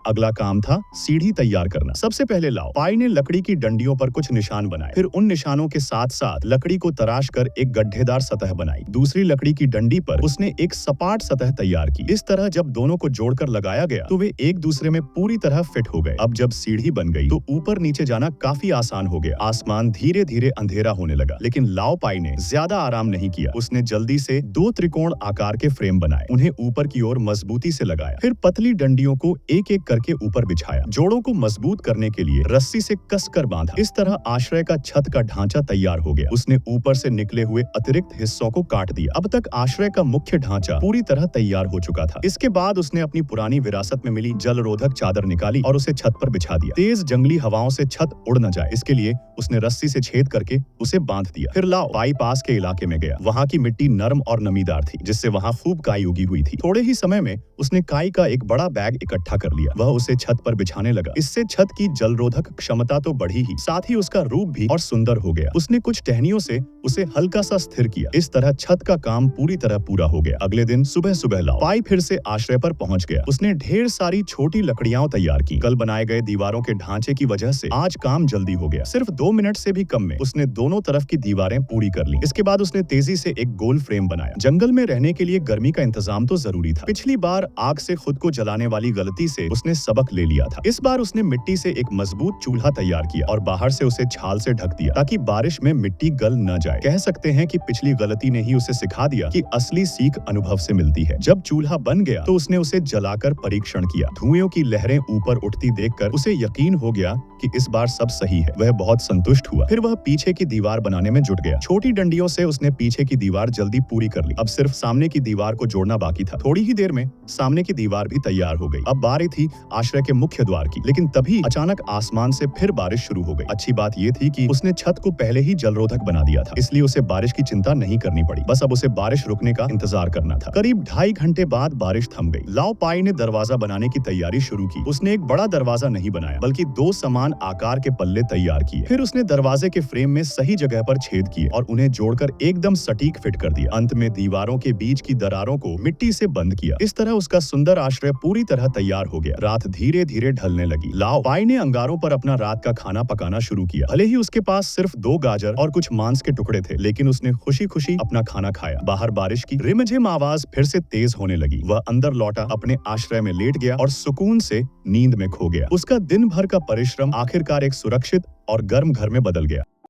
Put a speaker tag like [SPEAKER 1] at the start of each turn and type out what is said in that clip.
[SPEAKER 1] अगला काम था सीढ़ी तैयार करना। सबसे पहले लाओ पाई ने लकड़ी की डंडियों पर कुछ निशान बनाए, फिर उन निशानों के साथ साथ लकड़ी को तराश कर एक गड्ढेदार सतह बनाई। दूसरी लकड़ी की डंडी पर उसने एक सपाट सतह तैयार की। इस तरह जब दोनों को जोड़कर लगाया गया तो वे एक दूसरे में पूरी तरह फिट हो गए। अब जब सीढ़ी बन गई तो ऊपर नीचे जाना काफी आसान हो गया। आसमान धीरे धीरे अंधेरा होने लगा, लेकिन लाओ पाई ने ज्यादा आराम नहीं किया। उसने जल्दी से 2 त्रिकोण आकार के फ्रेम बनाए, उन्हें ऊपर की ओर मजबूती से लगाया, फिर पतली डंडियों को एक एक करके ऊपर बिछाया। जोड़ों को मजबूत करने के लिए रस्सी से कसकर बांधा। इस तरह आश्रय का छत का ढांचा तैयार हो गया। उसने ऊपर से निकले हुए अतिरिक्त हिस्सों को काट दिया। अब तक आश्रय का मुख्य ढांचा पूरी तरह तैयार हो चुका था। इसके बाद उसने अपनी पुरानी विरासत में मिली जलरोधक चादर निकाली और उसे छत पर बिछा दिया। तेज जंगली हवाओं से छत उड़ न जाए, इसके लिए उसने रस्सी से छेद करके उसे बांध दिया। फिर लाओ पाई पास के इलाके में गया। वहाँ की मिट्टी नरम और नमीदार थी, जिससे वहाँ खूब काई उगी हुई थी। थोड़े ही समय में उसने काई का एक बड़ा बैग इकट्ठा कर लिया। वह उसे छत पर बिछाने लगा। इससे छत की जलरोधक क्षमता तो बढ़ी ही, साथ ही उसका रूप भी और सुंदर हो गया। उसने कुछ टहनियों से उसे हल्का सा स्थिर किया। इस तरह छत का काम पूरी तरह पूरा हो गया। अगले दिन सुबह सुबह लाओ पाई फिर से आश्रय पर पहुंच गया। उसने ढेर सारी छोटी लकड़ियां तैयार की। कल बनाए गए दीवारों के ढांचे की वजह से आज काम जल्दी हो गया। सिर्फ 2 मिनट से भी कम में उसने दोनों तरफ की दीवारें पूरी कर ली। इसके बाद उसने तेजी से एक गोल फ्रेम बनाया। जंगल में रहने के लिए गर्मी का इंतजाम तो जरूरी था। पिछली बार आग से खुद को जलाने वाली गलती से उसने सबक ले लिया था। इस बार उसने मिट्टी से एक मजबूत चूल्हा तैयार किया और बाहर से उसे छाल से ढक दिया, ताकि बारिश में मिट्टी गल न जाए। कह सकते हैं कि पिछली गलती ने ही उसे सिखा दिया कि असली सीख अनुभव से मिलती है। जब चूल्हा बन गया तो उसने उसे जलाकर परीक्षण किया। धुएं की लहरें ऊपर उठती देखकर उसे यकीन हो गया कि इस बार सब सही है। वह बहुत संतुष्ट हुआ। फिर वह पीछे की दीवार बनाने में जुट गया। छोटी डंडियों से उसने पीछे की दीवार जल्दी पूरी कर ली। अब सिर्फ सामने की दीवार को जोड़ना बाकी था। थोड़ी ही देर में सामने की दीवार भी तैयार हो गई। अब बारी थी आश्रय के मुख्य द्वार की, लेकिन तभी अचानक आसमान से फिर बारिश शुरू हो गई। अच्छी बात यह थी कि उसने छत को पहले ही जलरोधक बना दिया था, इसलिए उसे बारिश की चिंता नहीं करनी पड़ी। बस अब उसे बारिश रुकने का इंतजार करना था। करीब 2.5 घंटे बाद बारिश थम गई। लाओ पाई ने दरवाजा बनाने की तैयारी शुरू की। उसने एक बड़ा दरवाजा नहीं बनाया, बल्कि 2 समान आकार के पल्ले तैयार किए। फिर उसने दरवाजे के फ्रेम में सही जगह पर छेद किए और उन्हें जोड़कर एकदम सटीक फिट कर दिया। अंत में दीवारों के बीच की दरारों को मिट्टी से बंद किया। इस तरह उसका सुंदर आश्रय पूरी तरह तैयार हो गया। रात धीरे धीरे ढलने लगी। लाओ पाई ने अंगारों पर अपना रात का खाना पकाना शुरू किया। भले ही उसके पास सिर्फ 2 गाजर और कुछ मांस के टुकड़े थे, लेकिन उसने खुशी खुशी अपना खाना खाया। बाहर बारिश की रिमझिम आवाज फिर से तेज होने लगी। वह अंदर लौटा, अपने आश्रय में लेट गया और सुकून से नींद में खो गया। उसका दिन भर का परिश्रम आखिरकार एक सुरक्षित और गर्म घर में बदल गया।